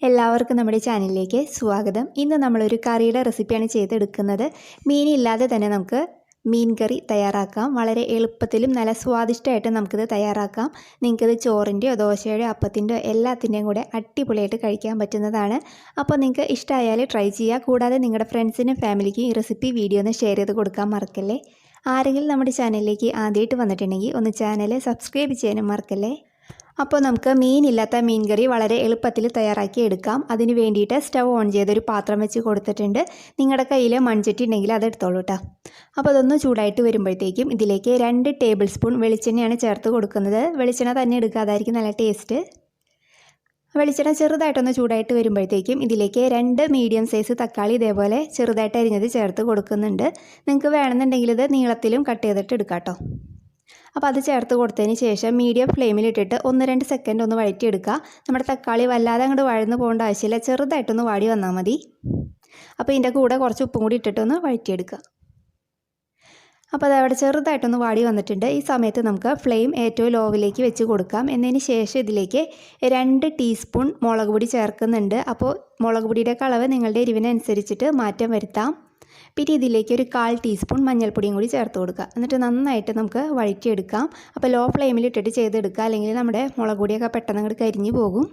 എല്ലാവർക്കും നമ്മുടെ ചാനലിലേക്ക് സ്വാഗതം. ഇന്ന് നമ്മളൊരു കറിയുടെ റെസിപ്പിയാണ് ചെയ്തെടുക്കുന്നത്. മീനില്ലാതെ തന്നെ നമുക്ക് മീൻ കറി തയ്യാറാക്കാം. വളരെ എളുപ്പത്തിലും നല്ല സ്വാദിഷ്ടമായിട്ട് നമുക്കിത് തയ്യാറാക്കാം. നിങ്ങൾക്കിത് ചോറിൻ്റെയോ ദോശയുടെയോ അപ്പത്തിൻ്റെയോ എല്ലാത്തിൻ്റെയും കൂടെ അടിപൊളിയായിട്ട് കഴിക്കാൻ പറ്റുന്നതാണ്. അപ്പോൾ നിങ്ങൾക്ക് ഇഷ്ടമായാൽ ട്രൈ ചെയ്യുക. കൂടാതെ നിങ്ങളുടെ ഫ്രണ്ട്സിനും ഫാമിലിക്കും ഈ റെസിപ്പി വീഡിയോ ഒന്ന് ഷെയർ ചെയ്ത് കൊടുക്കാൻ മറക്കല്ലേ. ആരെങ്കിലും നമ്മുടെ ചാനലിലേക്ക് ആദ്യമായിട്ട് വന്നിട്ടുണ്ടെങ്കിൽ ഒന്ന് ചാനൽ സബ്സ്ക്രൈബ് ചെയ്യാനും മറക്കല്ലേ. അപ്പോൾ നമുക്ക് മീനില്ലാത്ത മീൻ കറി വളരെ എളുപ്പത്തിൽ തയ്യാറാക്കി എടുക്കാം. അതിന് വേണ്ടിയിട്ട് സ്റ്റവ് ഓൺ ചെയ്തൊരു പാത്രം വെച്ച് കൊടുത്തിട്ടുണ്ട്. നിങ്ങളുടെ കയ്യിൽ മൺചട്ടി ഉണ്ടെങ്കിൽ അത് എടുത്തോളൂ കേട്ടോ. അപ്പോൾ അതൊന്ന് ചൂടായിട്ട് വരുമ്പോഴത്തേക്കും ഇതിലേക്ക് 2 ടേബിൾ സ്പൂൺ വെളിച്ചെണ്ണയാണ് ചേർത്ത് കൊടുക്കുന്നത്. വെളിച്ചെണ്ണ തന്നെ എടുക്കുക, അതായിരിക്കും നല്ല ടേസ്റ്റ്. വെളിച്ചെണ്ണ ചെറുതായിട്ടൊന്ന് ചൂടായിട്ട് വരുമ്പോഴത്തേക്കും ഇതിലേക്ക് 2 മീഡിയം സൈസ് തക്കാളി ഇതേപോലെ ചെറുതായിട്ട് അരിഞ്ഞത് ചേർത്ത് കൊടുക്കുന്നുണ്ട്. നിങ്ങൾക്ക് വേണമെന്നുണ്ടെങ്കിൽ ഇത് നീളത്തിലും കട്ട് ചെയ്തിട്ട് എടുക്കാം കേട്ടോ. അപ്പോൾ അത് ചേർത്ത് കൊടുത്തതിന് ശേഷം മീഡിയം ഫ്ലെയിമിലിട്ടിട്ട് 1-2 സെക്കൻഡ് ഒന്ന് വഴറ്റിയെടുക്കുക. നമ്മുടെ തക്കാളി വല്ലാതെ അങ്ങോട്ട് വഴന്ന് പോകേണ്ട ആവശ്യമില്ല, ചെറുതായിട്ടൊന്ന് വാടി വന്നാൽ മതി. അപ്പോൾ ഇതിൻ്റെ കൂടെ കുറച്ച് ഉപ്പും കൂടി ഇട്ടിട്ടൊന്ന് വഴറ്റിയെടുക്കുക. അപ്പോൾ അതവിടെ ചെറുതായിട്ടൊന്ന് വാടി വന്നിട്ടുണ്ട്. ഈ സമയത്ത് നമുക്ക് ഫ്ലെയിം ഏറ്റവും ലോവിലേക്ക് വെച്ച് കൊടുക്കാം. എന്നതിന് ശേഷം ഇതിലേക്ക് 2 ടീസ്പൂൺ മുളക് പൊടി ചേർക്കുന്നുണ്ട്. അപ്പോൾ മുളക് പൊടിയുടെ അളവ് നിങ്ങളുടെ എരിവിനനുസരിച്ചിട്ട് മാറ്റം വരുത്താം. പിന്നെ ഇതിലേക്ക് ഒരു 1/4 ടീസ്പൂൺ മഞ്ഞൾപ്പൊടിയും കൂടി ചേർത്ത് കൊടുക്കുക. എന്നിട്ട് നന്നായിട്ട് നമുക്ക് വഴറ്റിയെടുക്കാം. അപ്പോൾ ലോ ഫ്ലെയിമിൽ ഇട്ടിട്ട് ചെയ്തെടുക്കുക, അല്ലെങ്കിൽ നമ്മുടെ മുളക് പൊടിയൊക്കെ പെട്ടെന്ന് അങ്ങോട്ട് കരിഞ്ഞു പോകും.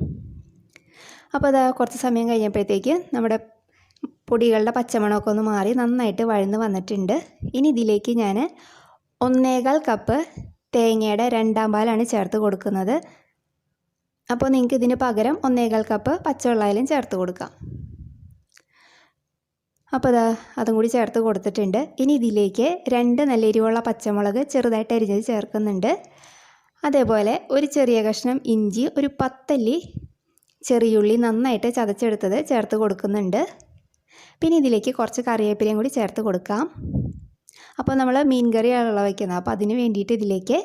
അപ്പോൾ അത് കുറച്ച് സമയം കഴിഞ്ഞപ്പോഴത്തേക്ക് നമ്മുടെ പൊടികളുടെ പച്ചമണമൊക്കെ ഒന്ന് മാറി നന്നായിട്ട് വഴന്ന് വന്നിട്ടുണ്ട്. ഇനി ഇതിലേക്ക് ഞാൻ 1/4 കപ്പ് തേങ്ങയുടെ 2ാം പാലാണ് ചേർത്ത് കൊടുക്കുന്നത്. അപ്പോൾ നിങ്ങൾക്ക് ഇതിന് പകരം 1/4 കപ്പ് പച്ചവെള്ളമായാലും ചേർത്ത് കൊടുക്കാം. അപ്പോൾ അതും കൂടി ചേർത്ത് കൊടുത്തിട്ടുണ്ട്. ഇനി ഇതിലേക്ക് 2 നല്ല എരിവുള്ള പച്ചമുളക് ചെറുതായിട്ട് അരിഞ്ഞത് ചേർക്കുന്നുണ്ട്. അതേപോലെ ഒരു ചെറിയ കഷ്ണം ഇഞ്ചി, ഒരു 10 അല്ലി ചെറിയുള്ളി നന്നായിട്ട് ചതച്ചെടുത്തത് ചേർത്ത് കൊടുക്കുന്നുണ്ട്. പിന്നെ ഇതിലേക്ക് കുറച്ച് കറിവേപ്പിലയും കൂടി ചേർത്ത് കൊടുക്കാം. അപ്പോൾ നമ്മൾ മീൻ കറിയാണല്ലോ വയ്ക്കുന്നത്, അപ്പോൾ അതിന് വേണ്ടിയിട്ട് ഇതിലേക്ക്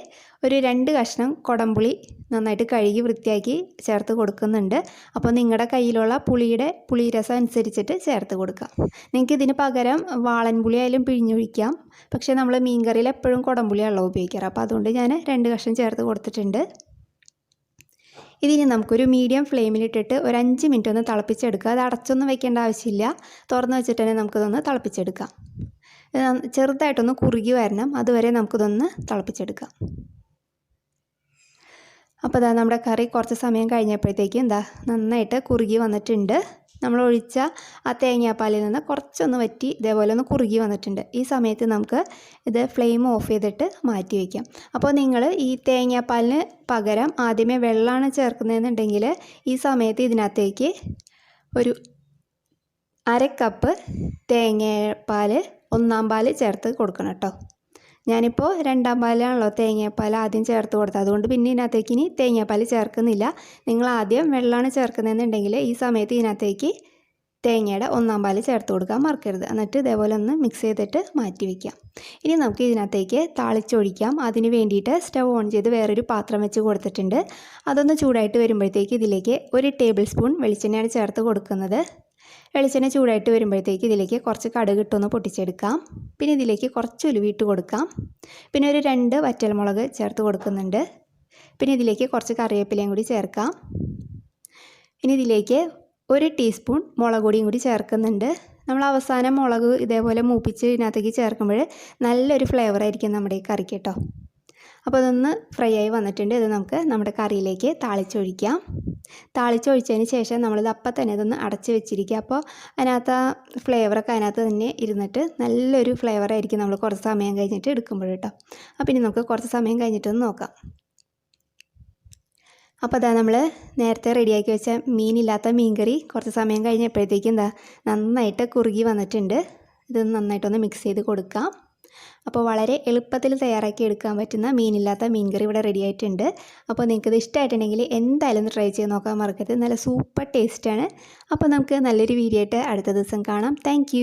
ഒരു 2 കഷ്ണം കുടംപുളി നന്നായിട്ട് കഴുകി വൃത്തിയാക്കി ചേർത്ത് കൊടുക്കുന്നുണ്ട്. അപ്പോൾ നിങ്ങളുടെ കയ്യിലുള്ള പുളി രസം അനുസരിച്ചിട്ട് ചേർത്ത് കൊടുക്കാം. നിങ്ങൾക്ക് ഇതിന് പകരം വാളൻപുളി ആയാലും പിഴിഞ്ഞൊഴിക്കാം. പക്ഷേ നമ്മൾ മീൻ കറിയിൽ എപ്പോഴും കുടംപുളിയാണല്ലോ ഉപയോഗിക്കാറ്, അപ്പോൾ അതുകൊണ്ട് ഞാൻ 2 കഷ്ണം ചേർത്ത് കൊടുത്തിട്ടുണ്ട്. ഇതിന് നമുക്കൊരു മീഡിയം ഫ്ലെയിമിലിട്ടിട്ട് ഒരു 5 മിനിറ്റ് ഒന്ന് തിളപ്പിച്ചെടുക്കുക. അത് അടച്ചൊന്നും വെക്കേണ്ട ആവശ്യമില്ല, തുറന്ന് വെച്ചിട്ട് തന്നെ നമുക്കിതൊന്ന് തിളപ്പിച്ചെടുക്കാം. ചെറുതായിട്ടൊന്ന് കുറുകി വരണം, അതുവരെ നമുക്കിതൊന്ന് തിളപ്പിച്ചെടുക്കാം. അപ്പോൾ നമ്മുടെ കറി കുറച്ച് സമയം കഴിഞ്ഞപ്പോഴത്തേക്കും നന്നായിട്ട് കുറുകി വന്നിട്ടുണ്ട്. നമ്മൾ ഒഴിച്ച ആ തേങ്ങാപ്പാലിൽ നിന്ന് കുറച്ചൊന്ന് വറ്റി ഇതേപോലെ ഒന്ന് കുറുകി വന്നിട്ടുണ്ട്. ഈ സമയത്ത് നമുക്ക് ഇത് ഫ്ലെയിം ഓഫ് ചെയ്തിട്ട് മാറ്റി വയ്ക്കാം. അപ്പോൾ നിങ്ങൾ ഈ തേങ്ങാപ്പാലിന് പകരം ആദ്യമേ വെള്ളമാണ് ചേർക്കുന്നതെന്നുണ്ടെങ്കിൽ ഈ സമയത്ത് ഇതിനകത്തേക്ക് ഒരു 1/2 കപ്പ് തേങ്ങാപ്പാൽ 1ാം പാൽ ചേർത്ത് കൊടുക്കണം കേട്ടോ. ഞാനിപ്പോൾ 2ാം പാലാണല്ലോ തേങ്ങാപ്പാൽ ആദ്യം ചേർത്ത് കൊടുത്തത്, അതുകൊണ്ട് പിന്നെ ഇതിനകത്തേക്ക് ഇനി തേങ്ങാപ്പാൽ ചേർക്കുന്നില്ല. നിങ്ങൾ ആദ്യം വെള്ളമാണ് ചേർക്കുന്നതെന്നുണ്ടെങ്കിൽ ഈ സമയത്ത് ഇതിനകത്തേക്ക് തേങ്ങയുടെ 1ാം പാൽ ചേർത്ത് കൊടുക്കാൻ മറക്കരുത്. എന്നിട്ട് ഇതേപോലെ ഒന്ന് മിക്സ് ചെയ്തിട്ട് മാറ്റി വയ്ക്കാം. ഇനി നമുക്ക് ഇതിനകത്തേക്ക് താളിച്ചൊഴിക്കാം. അതിന് വേണ്ടിയിട്ട് സ്റ്റവ് ഓൺ ചെയ്ത് വേറൊരു പാത്രം വെച്ച് കൊടുത്തിട്ടുണ്ട്. അതൊന്ന് ചൂടായിട്ട് വരുമ്പോഴത്തേക്ക് ഇതിലേക്ക് 1 ടേബിൾ സ്പൂൺ വെളിച്ചെണ്ണയാണ് ചേർത്ത് കൊടുക്കുന്നത്. വെളിച്ചെണ്ണ ചൂടായിട്ട് വരുമ്പോഴത്തേക്ക് ഇതിലേക്ക് കുറച്ച് കടുക് ഇട്ടൊന്ന് പൊട്ടിച്ചെടുക്കാം. പിന്നെ ഇതിലേക്ക് കുറച്ച് ഉലുവ കൊടുക്കാം. പിന്നെ ഒരു 2 വറ്റൽമുളക് ചേർത്ത് കൊടുക്കുന്നുണ്ട്. പിന്നെ ഇതിലേക്ക് കുറച്ച് കറിവേപ്പിലയും കൂടി ചേർക്കാം. ഇനി ഇതിലേക്ക് 1 ടീസ്പൂൺ മുളക് പൊടിയും കൂടി ചേർക്കുന്നുണ്ട്. നമ്മൾ അവസാനം മുളക് ഇതേപോലെ മൂപ്പിച്ച് ഇതിനകത്തേക്ക് ചേർക്കുമ്പോൾ നല്ലൊരു ഫ്ലേവറായിരിക്കും നമ്മുടെ ഈ കറിക്ക് കേട്ടോ. അപ്പോൾ അതൊന്ന് ഫ്രൈ ആയി വന്നിട്ടുണ്ട്. ഇത് നമുക്ക് നമ്മുടെ കറിയിലേക്ക് താളിച്ചൊഴിക്കാം. താളിച്ചൊഴിച്ചതിന് ശേഷം നമ്മളിത് അപ്പം തന്നെ ഇതൊന്ന് അടച്ച് വെച്ചിരിക്കുക. അപ്പോൾ അതിനകത്ത് ആ ഫ്ലേവറൊക്കെ അതിനകത്ത് തന്നെ ഇരുന്നിട്ട് നല്ലൊരു ഫ്ലേവറായിരിക്കും നമ്മൾ കുറച്ച് സമയം കഴിഞ്ഞിട്ട് എടുക്കുമ്പോൾ കേട്ടോ. അപ്പോൾ ഇനി നമുക്ക് കുറച്ച് സമയം കഴിഞ്ഞിട്ടൊന്ന് നോക്കാം. അപ്പോൾ നമ്മൾ നേരത്തെ റെഡിയാക്കി വെച്ച മീനില്ലാത്ത മീൻ കറി കുറച്ച് സമയം കഴിഞ്ഞപ്പോഴത്തേക്കും നന്നായിട്ട് കുറുകി വന്നിട്ടുണ്ട്. ഇത് നന്നായിട്ടൊന്ന് മിക്സ് ചെയ്ത് കൊടുക്കാം. അപ്പോൾ വളരെ എളുപ്പത്തിൽ തയ്യാറാക്കി എടുക്കാൻ പറ്റുന്ന മീനില്ലാത്ത മീൻ കറി ഇവിടെ റെഡി ആയിട്ടുണ്ട്. അപ്പോൾ നിങ്ങൾക്കിത് ഇഷ്ടമായിട്ടുണ്ടെങ്കിൽ എന്തായാലും ഒന്ന് ട്രൈ ചെയ്ത് നോക്കാൻ മറക്കരുത്. നല്ല സൂപ്പർ ടേസ്റ്റാണ്. അപ്പോൾ നമുക്ക് നല്ലൊരു വീഡിയോ ആയിട്ട് അടുത്ത ദിവസം കാണാം. താങ്ക്